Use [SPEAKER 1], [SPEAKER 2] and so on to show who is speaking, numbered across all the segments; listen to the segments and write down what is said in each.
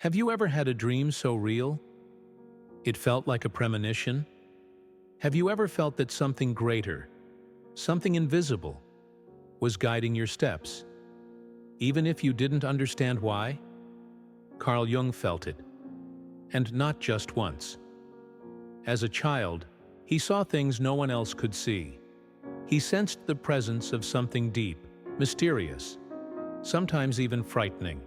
[SPEAKER 1] Have you ever had a dream so real it felt like a premonition? Have you ever felt that something greater, something invisible, was guiding your steps, even if you didn't understand why? Carl Jung felt it, and not just once. As a child, he saw things no one else could see. He sensed the presence of something deep, mysterious, sometimes even frightening.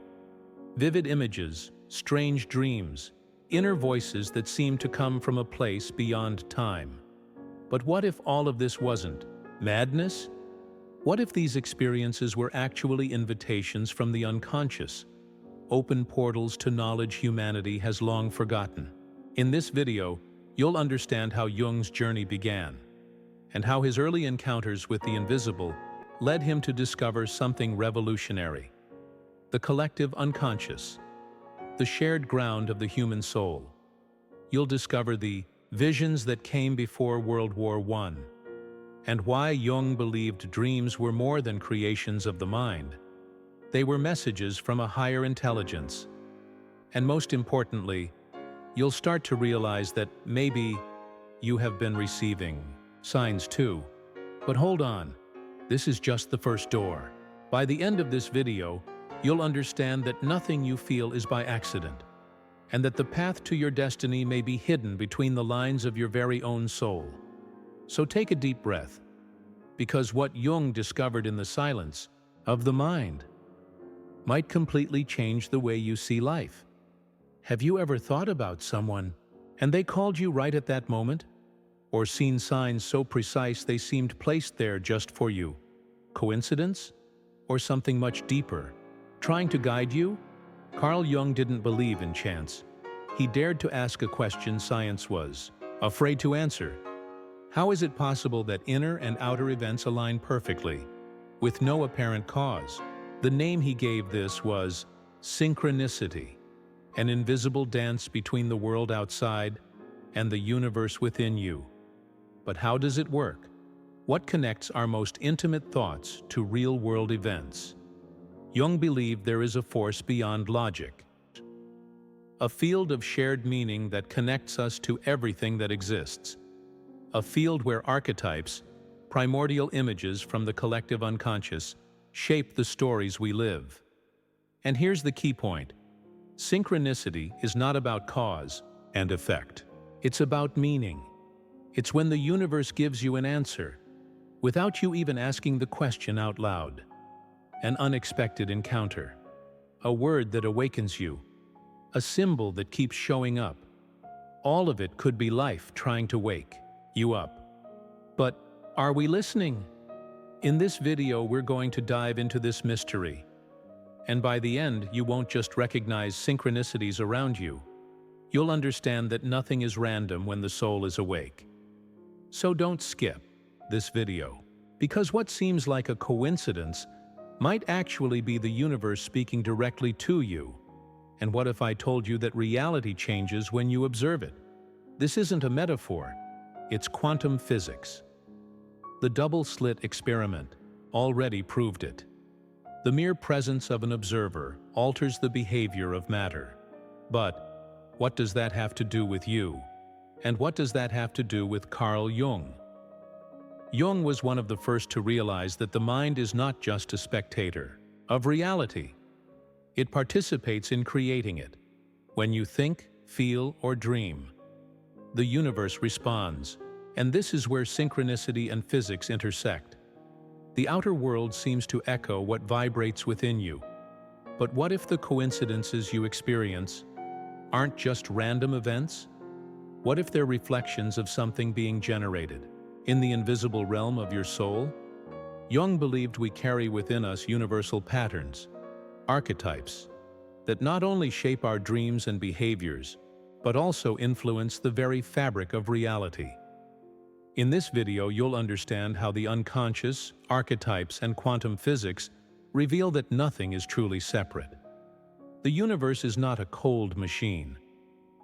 [SPEAKER 1] Vivid images, strange dreams, inner voices that seemed to come from a place beyond time. But what if all of this wasn't madness? What if these experiences were actually invitations from the unconscious, open portals to knowledge humanity has long forgotten? In this video, you'll understand how Jung's journey began, and how his early encounters with the invisible led him to discover something revolutionary: the collective unconscious, the shared ground of the human soul. You'll discover the visions that came before World War I, and why Jung believed dreams were more than creations of the mind. They were messages from a higher intelligence. And most importantly, you'll start to realize that maybe you have been receiving signs too. But hold on, this is just the first door. By the end of this video, you'll understand that nothing you feel is by accident, and that the path to your destiny may be hidden between the lines of your very own soul. So take a deep breath, because what Jung discovered in the silence of the mind might completely change the way you see life. Have you ever thought about someone, and they called you right at that moment? Or seen signs so precise they seemed placed there just for you? Coincidence? Or something much deeper, trying to guide you? Carl Jung didn't believe in chance. He dared to ask a question science was afraid to answer. How is it possible that inner and outer events align perfectly, with no apparent cause? The name he gave this was synchronicity, an invisible dance between the world outside and the universe within you. But how does it work? What connects our most intimate thoughts to real-world events? Jung believed there is a force beyond logic, a field of shared meaning that connects us to everything that exists, a field where archetypes, primordial images from the collective unconscious, shape the stories we live. And here's the key point: synchronicity is not about cause and effect. It's about meaning. It's when the universe gives you an answer, without you even asking the question out loud. An unexpected encounter, a word that awakens you, a symbol that keeps showing up. All of it could be life trying to wake you up. But are we listening? In this video, we're going to dive into this mystery. And by the end, you won't just recognize synchronicities around you. You'll understand that nothing is random when the soul is awake. So don't skip this video, because what seems like a coincidence might actually be the universe speaking directly to you. And what if I told you that reality changes when you observe it? This isn't a metaphor, it's quantum physics. The double-slit experiment already proved it. The mere presence of an observer alters the behavior of matter. But what does that have to do with you? And what does that have to do with Carl Jung? Jung was one of the first to realize that the mind is not just a spectator of reality. It participates in creating it. When you think, feel, or dream, the universe responds, and this is where synchronicity and physics intersect. The outer world seems to echo what vibrates within you. But what if the coincidences you experience aren't just random events? What if they're reflections of something being generated in the invisible realm of your soul? Jung believed we carry within us universal patterns, archetypes, that not only shape our dreams and behaviors, but also influence the very fabric of reality. In this video, you'll understand how the unconscious, archetypes, and quantum physics reveal that nothing is truly separate. The universe is not a cold machine.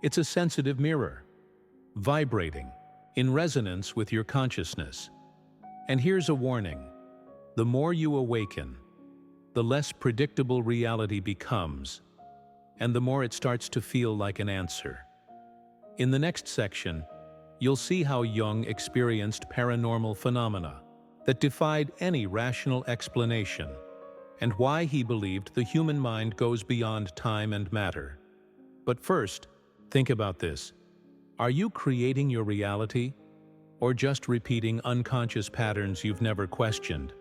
[SPEAKER 1] It's a sensitive mirror, vibrating in resonance with your consciousness. And here's a warning: the more you awaken, the less predictable reality becomes, and the more it starts to feel like an answer. In the next section, you'll see how Jung experienced paranormal phenomena that defied any rational explanation, and why he believed the human mind goes beyond time and matter. But first, think about this. Are you creating your reality, or just repeating unconscious patterns you've never questioned?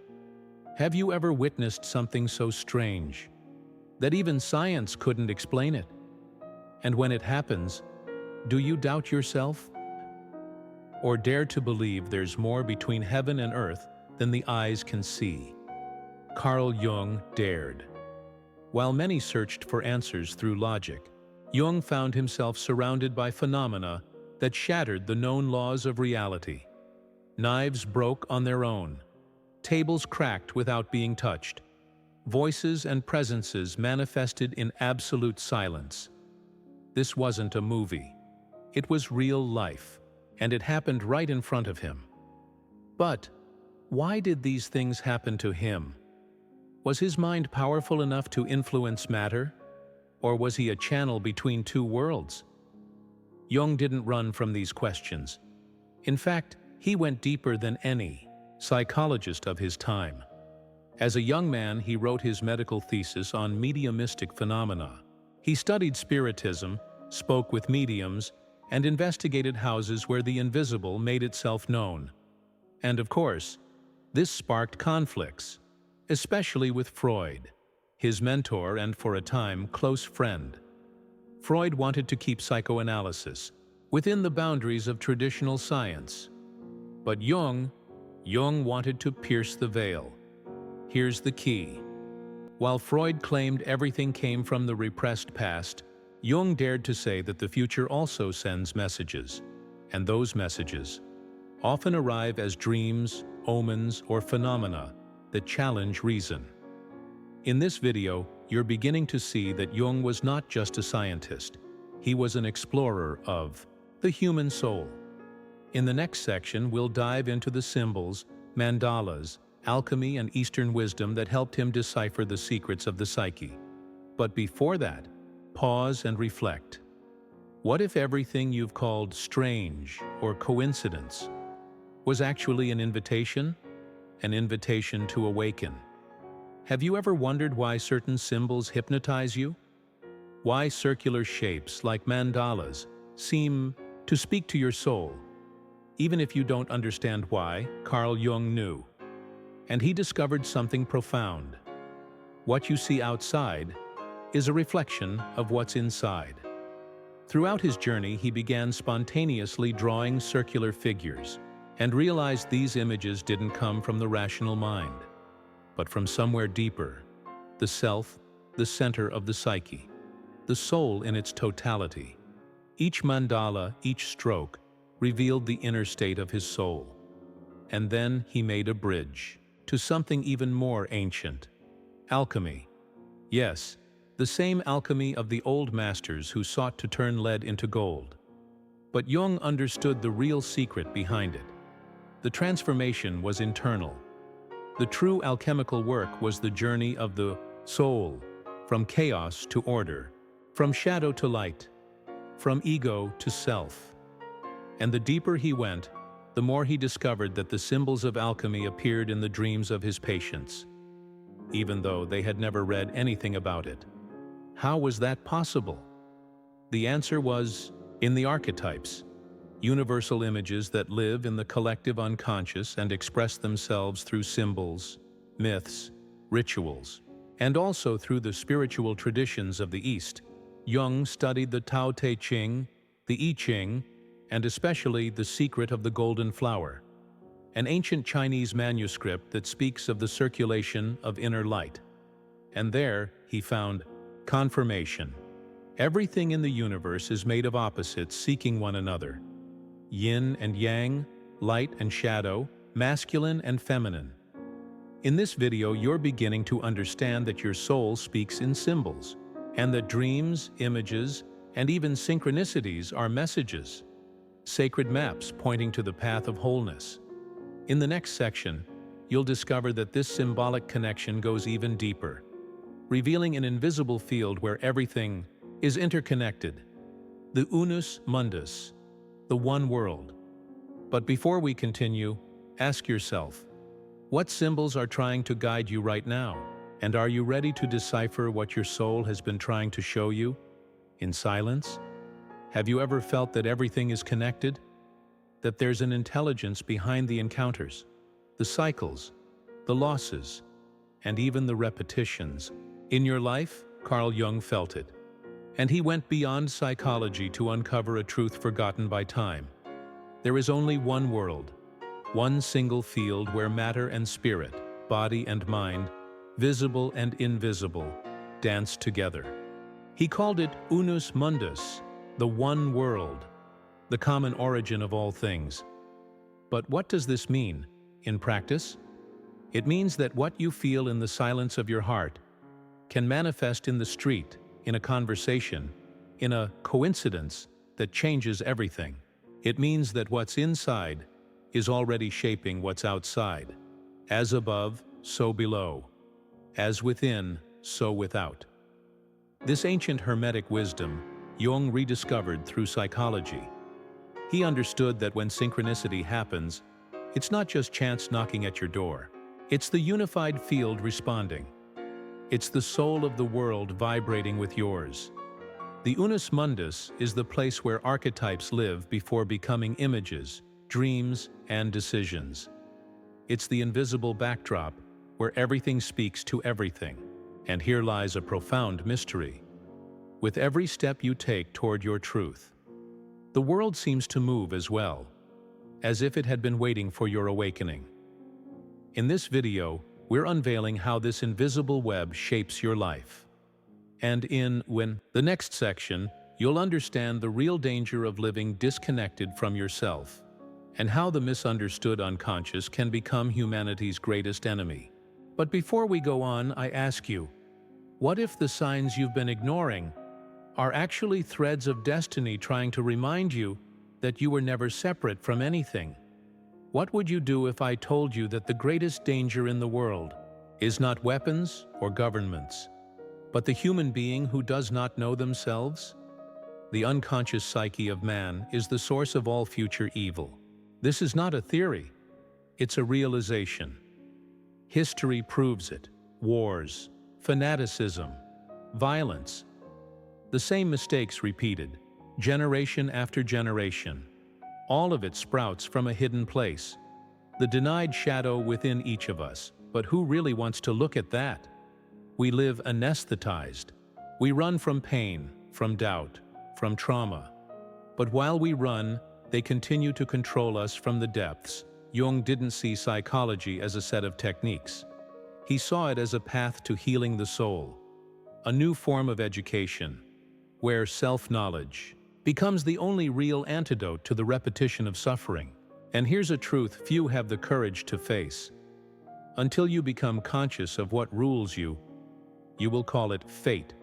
[SPEAKER 1] Have you ever witnessed something so strange that even science couldn't explain it? And when it happens, do you doubt yourself? Or dare to believe there's more between heaven and earth than the eyes can see? Carl Jung dared. While many searched for answers through logic, Jung found himself surrounded by phenomena that shattered the known laws of reality. Knives broke on their own. Tables cracked without being touched. Voices and presences manifested in absolute silence. This wasn't a movie. It was real life, and it happened right in front of him. But why did these things happen to him? Was his mind powerful enough to influence matter? Or was he a channel between two worlds? Jung didn't run from these questions. In fact, he went deeper than any psychologist of his time. As a young man, he wrote his medical thesis on mediumistic phenomena. He studied spiritism, spoke with mediums, and investigated houses where the invisible made itself known. And of course, this sparked conflicts, especially with Freud, his mentor and for a time close friend. Freud wanted to keep psychoanalysis within the boundaries of traditional science. But Jung wanted to pierce the veil. Here's the key. While Freud claimed everything came from the repressed past, Jung dared to say that the future also sends messages, and those messages often arrive as dreams, omens, or phenomena that challenge reason. In this video, you're beginning to see that Jung was not just a scientist. He was an explorer of the human soul. In the next section, we'll dive into the symbols, mandalas, alchemy, and Eastern wisdom that helped him decipher the secrets of the psyche. But before that, pause and reflect. What if everything you've called strange or coincidence was actually an invitation to awaken? Have you ever wondered why certain symbols hypnotize you? Why circular shapes like mandalas seem to speak to your soul? Even if you don't understand why, Carl Jung knew. And he discovered something profound. What you see outside is a reflection of what's inside. Throughout his journey, he began spontaneously drawing circular figures and realized these images didn't come from the rational mind, but from somewhere deeper, the self, the center of the psyche, the soul in its totality. Each mandala, each stroke, revealed the inner state of his soul. And then he made a bridge to something even more ancient: alchemy. Yes, the same alchemy of the old masters who sought to turn lead into gold. But Jung understood the real secret behind it. The transformation was internal. The true alchemical work was the journey of the soul, from chaos to order, from shadow to light, from ego to self. And the deeper he went, the more he discovered that the symbols of alchemy appeared in the dreams of his patients, even though they had never read anything about it. How was that possible? The answer was in the archetypes, universal images that live in the collective unconscious and express themselves through symbols, myths, rituals, and also through the spiritual traditions of the East. Jung studied the Tao Te Ching, the I Ching, and especially the secret of the golden flower, an ancient Chinese manuscript that speaks of the circulation of inner light. And there he found confirmation. Everything in the universe is made of opposites seeking one another. Yin and yang, light and shadow, masculine and feminine. In this video, you're beginning to understand that your soul speaks in symbols, and that dreams, images, and even synchronicities are messages, sacred maps pointing to the path of wholeness. In the next section, you'll discover that this symbolic connection goes even deeper, revealing an invisible field where everything is interconnected, the unus mundus, the one world. But before we continue, ask yourself, what symbols are trying to guide you right now? And are you ready to decipher what your soul has been trying to show you? In silence? Have you ever felt that everything is connected? That there's an intelligence behind the encounters, the cycles, the losses, and even the repetitions? In your life, Carl Jung felt it. And he went beyond psychology to uncover a truth forgotten by time. There is only one world, one single field where matter and spirit, body and mind, visible and invisible, dance together. He called it unus mundus, the one world, the common origin of all things. But what does this mean in practice? It means that what you feel in the silence of your heart can manifest in the street, in a conversation, in a coincidence that changes everything. It means that what's inside is already shaping what's outside. As above, so below. As within, so without. This ancient Hermetic wisdom, Jung rediscovered through psychology. He understood that when synchronicity happens, it's not just chance knocking at your door. It's the unified field responding. It's the soul of the world vibrating with yours. The unus mundus is the place where archetypes live before becoming images, dreams, and decisions. It's the invisible backdrop where everything speaks to everything. And here lies a profound mystery. With every step you take toward your truth, the world seems to move as well, as if it had been waiting for your awakening. In this video, we're unveiling how this invisible web shapes your life. And in the next section, you'll understand the real danger of living disconnected from yourself, and how the misunderstood unconscious can become humanity's greatest enemy. But before we go on, I ask you, what if the signs you've been ignoring are actually threads of destiny trying to remind you that you were never separate from anything? What would you do if I told you that the greatest danger in the world is not weapons or governments, but the human being who does not know themselves? The unconscious psyche of man is the source of all future evil. This is not a theory, it's a realization. History proves it. Wars, fanaticism, violence. The same mistakes repeated, generation after generation. All of it sprouts from a hidden place, the denied shadow within each of us. But who really wants to look at that? We live anesthetized. We run from pain, from doubt, from trauma. But while we run, they continue to control us from the depths. Jung didn't see psychology as a set of techniques. He saw it as a path to healing the soul, a new form of education, where self-knowledge becomes the only real antidote to the repetition of suffering. And here's a truth few have the courage to face. Until you become conscious of what rules you, you will call it fate.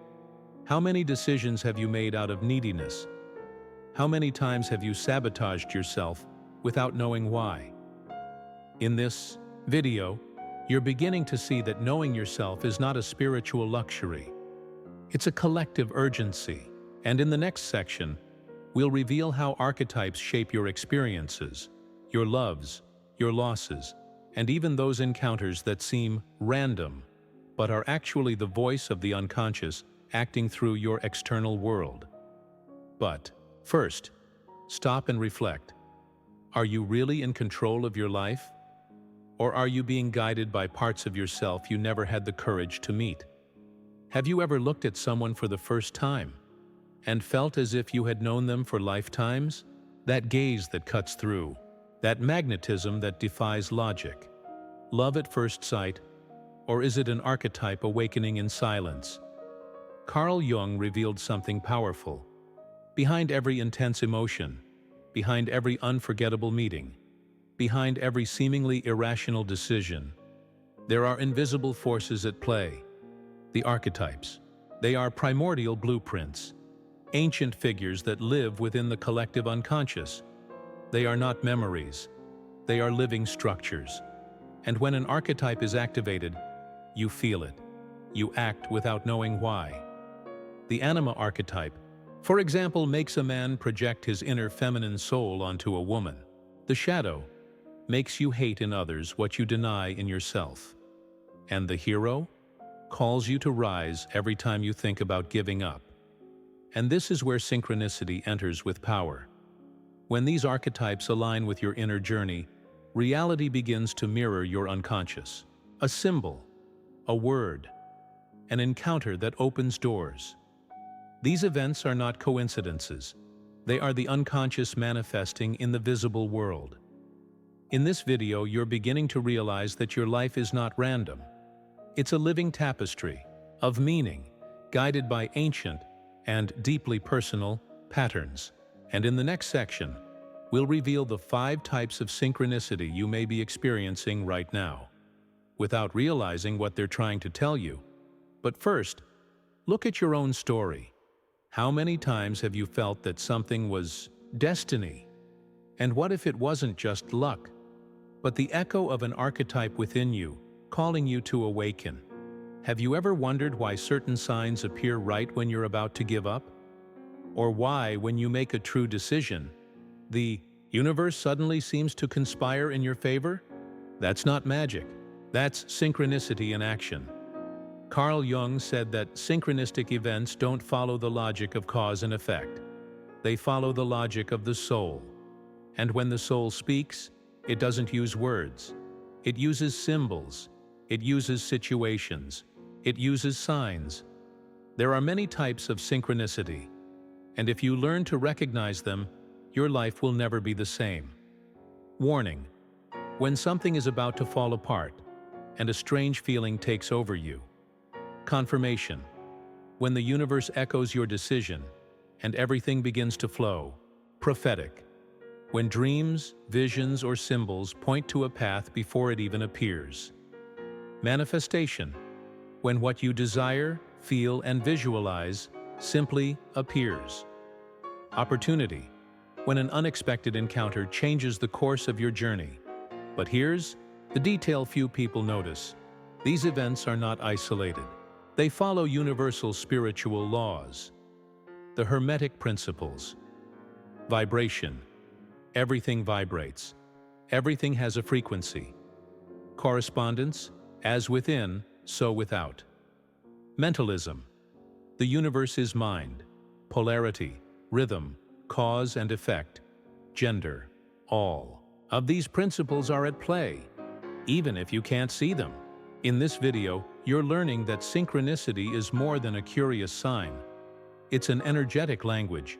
[SPEAKER 1] How many decisions have you made out of neediness? How many times have you sabotaged yourself without knowing why? In this video, you're beginning to see that knowing yourself is not a spiritual luxury. It's a collective urgency. And in the next section, we'll reveal how archetypes shape your experiences, your loves, your losses, and even those encounters that seem random, but are actually the voice of the unconscious acting through your external world. But first, stop and reflect. Are you really in control of your life? Or are you being guided by parts of yourself you never had the courage to meet? Have you ever looked at someone for the first time and felt as if you had known them for lifetimes? That gaze that cuts through, that magnetism that defies logic. Love at first sight, or is it an archetype awakening in silence? Carl Jung revealed something powerful. Behind every intense emotion, behind every unforgettable meeting, behind every seemingly irrational decision, there are invisible forces at play. The archetypes. They are primordial blueprints, ancient figures that live within the collective unconscious. They are not memories. They are living structures. And when an archetype is activated, you feel it. You act without knowing why. The anima archetype, for example, makes a man project his inner feminine soul onto a woman. The shadow makes you hate in others what you deny in yourself. And the hero calls you to rise every time you think about giving up. And this is where synchronicity enters with power. When these archetypes align with your inner journey, reality begins to mirror your unconscious. A symbol, a word, an encounter that opens doors. These events are not coincidences. They are the unconscious manifesting in the visible world. In this video, you're beginning to realize that your life is not random. It's a living tapestry of meaning, guided by ancient and deeply personal patterns. And in the next section, we'll reveal the 5 types of synchronicity you may be experiencing right now, without realizing what they're trying to tell you. But first, look at your own story. How many times have you felt that something was destiny? And what if it wasn't just luck, but the echo of an archetype within you, calling you to awaken? Have you ever wondered why certain signs appear right when you're about to give up? Or why, when you make a true decision, the universe suddenly seems to conspire in your favor? That's not magic. That's synchronicity in action. Carl Jung said that synchronistic events don't follow the logic of cause and effect. They follow the logic of the soul. And when the soul speaks, it doesn't use words. It uses symbols. It uses situations. It uses signs. There are many types of synchronicity, and if you learn to recognize them, your life will never be the same. Warning: when something is about to fall apart, and a strange feeling takes over you. Confirmation: when the universe echoes your decision, and everything begins to flow. Prophetic: when dreams, visions, or symbols point to a path before it even appears. Manifestation: when what you desire, feel, and visualize simply appears. Opportunity: when an unexpected encounter changes the course of your journey. But here's the detail few people notice. These events are not isolated. They follow universal spiritual laws. The Hermetic principles. Vibration: everything vibrates. Everything has a frequency. Correspondence: as within, so without. Mentalism: the universe is mind. Polarity, rhythm, cause and effect, gender. All of these principles are at play, even if you can't see them. In this video, you're learning that synchronicity is more than a curious sign. It's an energetic language,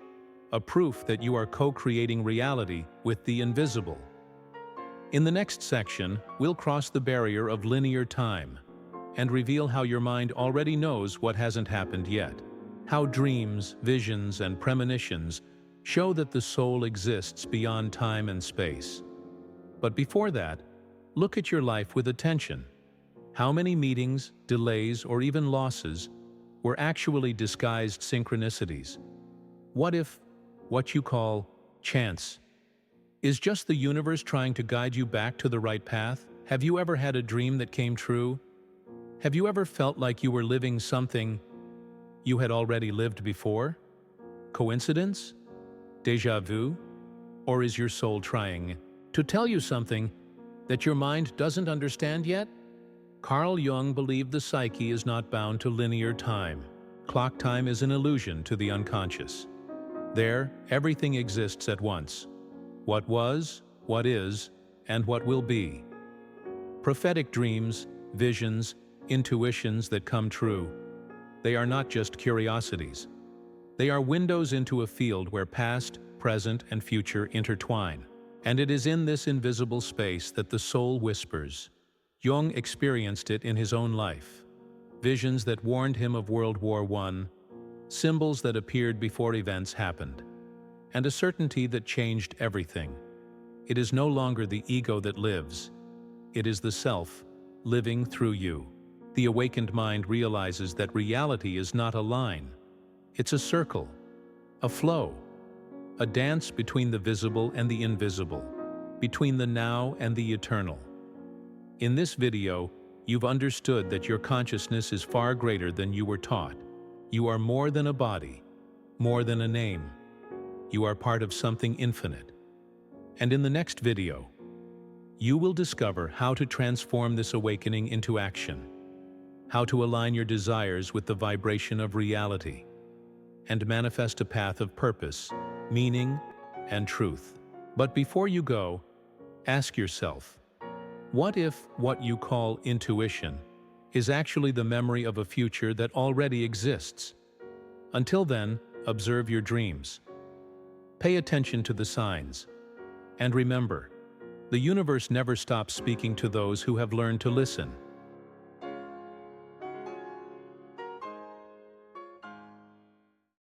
[SPEAKER 1] a proof that you are co-creating reality with the invisible. In the next section, we'll cross the barrier of linear time and reveal how your mind already knows what hasn't happened yet. How dreams, visions, and premonitions show that the soul exists beyond time and space. But before that, look at your life with attention. How many meetings, delays, or even losses were actually disguised synchronicities? What if what you call chance is just the universe trying to guide you back to the right path? Have you ever had a dream that came true? Have you ever felt like you were living something you had already lived before? Coincidence? Déjà vu? Or is your soul trying to tell you something that your mind doesn't understand yet? Carl Jung believed the psyche is not bound to linear time. Clock time is an illusion to the unconscious. There, everything exists at once. What was, what is, and what will be. Prophetic dreams, visions, intuitions that come true. They are not just curiosities. They are windows into a field where past, present, and future intertwine. And it is in this invisible space that the soul whispers. Jung experienced it in his own life. Visions that warned him of World War I, symbols that appeared before events happened, and a certainty that changed everything. It is no longer the ego that lives. It is the self living through you. The awakened mind realizes that reality is not a line. It's a circle, a flow, a dance between the visible and the invisible, between the now and the eternal. In this video, you've understood that your consciousness is far greater than you were taught. You are more than a body, more than a name. You are part of something infinite. And in the next video, you will discover how to transform this awakening into action, how to align your desires with the vibration of reality, and manifest a path of purpose, meaning, and truth. But before you go, ask yourself, what if what you call intuition is actually the memory of a future that already exists? Until then, observe your dreams. Pay attention to the signs. And remember, the universe never stops speaking to those who have learned to listen.